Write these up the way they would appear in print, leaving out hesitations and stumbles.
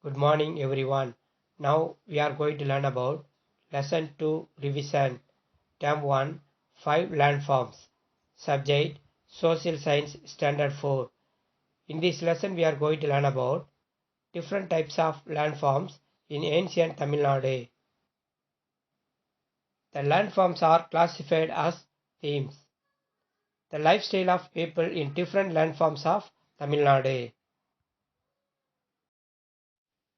Good morning, everyone. Now we are going to learn about Lesson 2 Revision, Term 1 5 Landforms. Subject Social Science Standard 4. In this lesson, we are going to learn about different types of landforms in ancient Tamil Nadu. The landforms are classified as themes. The lifestyle of people in different landforms of Tamil Nadu.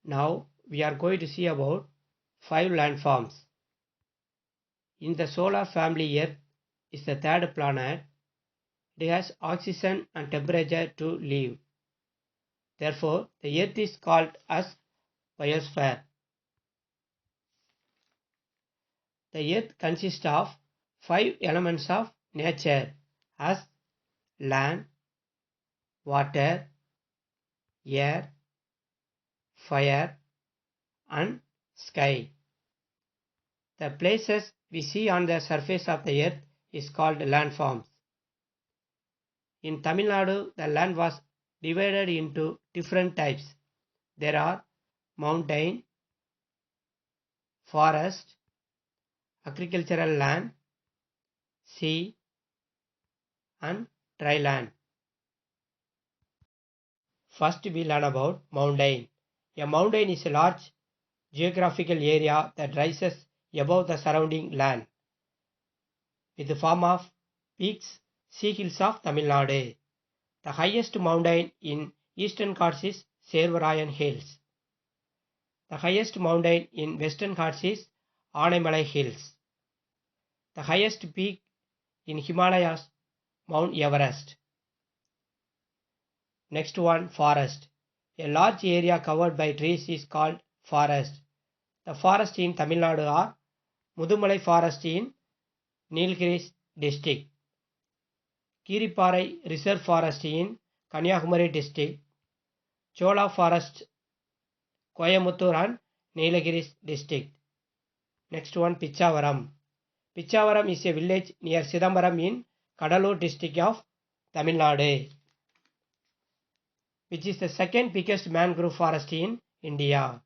Now we are going to see about 5 landforms. In the solar family, Earth is the third planet. It has oxygen and temperature to live. Therefore, the Earth is called as biosphere. The Earth consists of 5 elements of nature as land, water, air, fire, and sky. The places we see on the surface of the Earth is called landforms. In Tamil Nadu, the land was divided into different types. There are mountain, forest, agricultural land, sea, and dry land. First, we learn about mountain. A mountain is a large geographical area that rises above the surrounding land with the form of peaks, sea hills of Tamil Nadu. The highest mountain in Eastern Ghats is Servarayan Hills. The highest mountain in Western Ghats is Anamalai Hills. The highest peak in Himalayas, Mount Everest. Next one, forest. A large area covered by trees is called forest. The forest in Tamil Nadu are Mudumalai Forest in Nilgiris district, Kiriparai Reserve Forest in Kanyakumari district, Chola Forest, Coimbatore and Nilgiris district. Next one, Pichavaram. Pichavaram is a village near Sidambaram in Kadalur district of Tamil Nadu, which is the second biggest mangrove forest in India.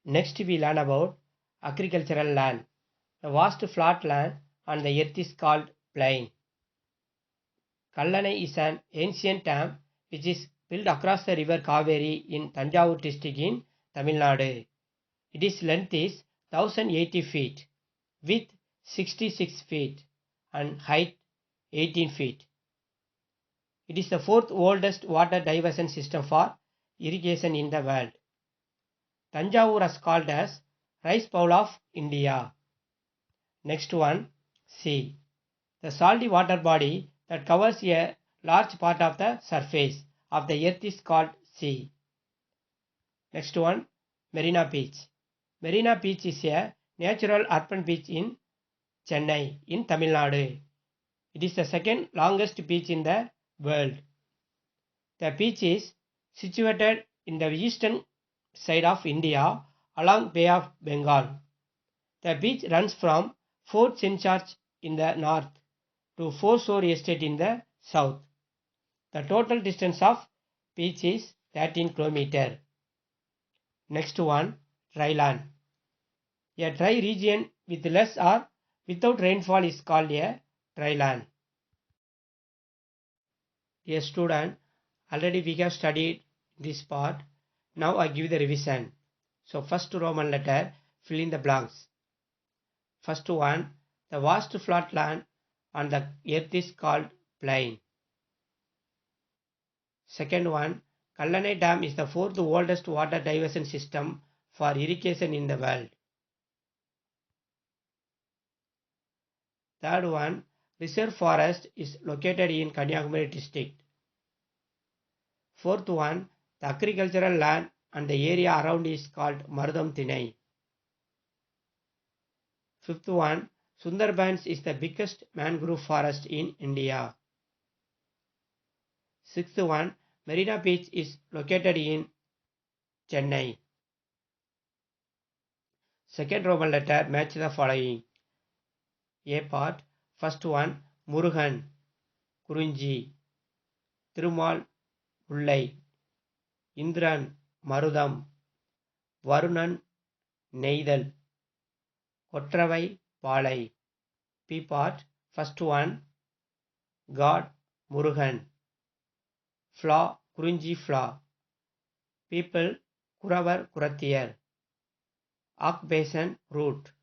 Next, we learn about agricultural land. The vast flat land on the earth is called plain. Kallanai is an ancient dam which is built across the river Kaveri in Tanjavur district in Tamil Nadu. Its length is 1080 feet, width 66 feet, and height 18 feet. It is the fourth oldest water diversion system for irrigation in the world. Tanjavur is called as rice bowl of India. Next one, sea. The salty water body that covers a large part of the surface of the earth is called sea. Next one, Marina Beach. Marina Beach is a natural urban beach in Chennai in Tamil Nadu. It is the second longest beach in the world. The beach is situated in the eastern side of India along Bay of Bengal. The beach runs from Fort St. George in the north to Foreshore Estate in the south. The total distance of beach is 13 km. Next one, dry land. A dry region with less or without rainfall is called a dry land. Dear student, already we have studied this part. Now I give the revision. So first Roman letter, fill in the blanks. First one, the vast flat land on the earth is called plain. Second one, Kallanai Dam is the fourth oldest water diversion system for irrigation in the world. Third one, Reserve Forest is located in Kanyakumari district. Fourth one, the agricultural land and the area around is called Marudam Thinai. Fifth one, Sundarbans is the biggest mangrove forest in India. Sixth one, Marina Beach is located in Chennai. Second Roman letter, match the following. A part, first one, Murugan, Kurunji, Thirumal, Mullai, Indran, மருதம். வருணன் நெய்தல். கொற்றவை பாலை. P part. First one. God Murugan. Flaw குறிஞ்சி flaw. People குறவர் குறத்தியர். Occupation root.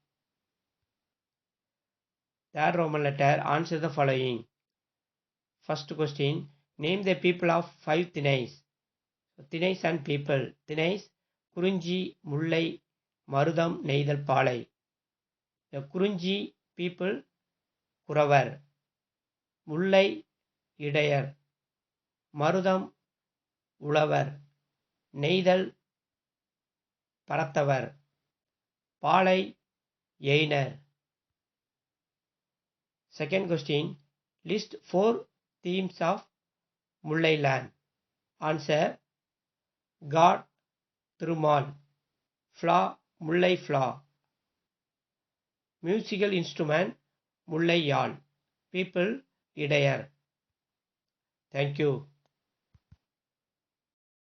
Third Roman letter. Answer the following. First question. Name the people of 5 திணைஸ். திணைஸ் and people. திணைஸ் குறிஞ்சி முல்லை மருதம் நெய்தல் பாலை. The குறிஞ்சி people குறவர். முல்லை இடையர். மருதம் உழவர். நெய்தல் பரத்தவர். பாலை எயினர். Second question. List 4 themes of Mullai land. Answer. God Thirumal. Flaw Mullai flaw. Musical instrument Mullai Yazh. People இடையர். Thank you.